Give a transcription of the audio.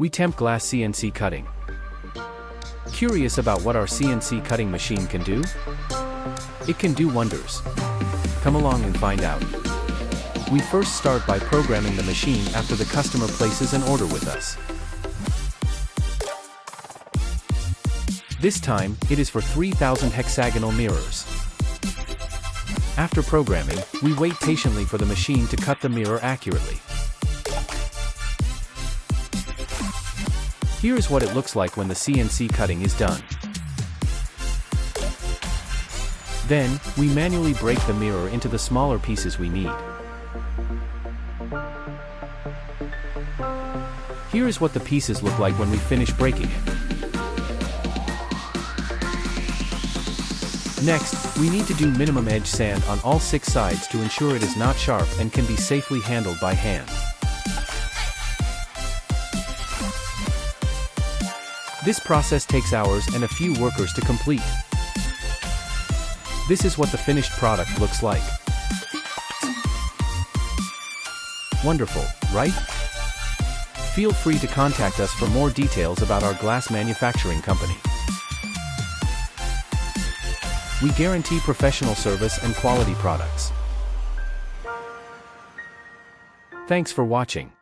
We temp glass CNC cutting. Curious about what our CNC cutting machine can do? It can do wonders. Come along and find out. We first start by programming the machine after the customer places an order with us. This time, it is for 3,000 hexagonal mirrors. After programming, we wait patiently for the machine to cut the mirror accurately. Here's what it looks like when the CNC cutting is done. Then, we manually break the mirror into the smaller pieces we need. Here's what the pieces look like when we finish breaking it. Next, we need to do minimum edge sand on all 6 sides to ensure it is not sharp and can be safely handled by hand. This process takes hours and a few workers to complete. This is what the finished product looks like. Wonderful, right? Feel free to contact us for more details about our glass manufacturing company. We guarantee professional service and quality products. Thanks for watching.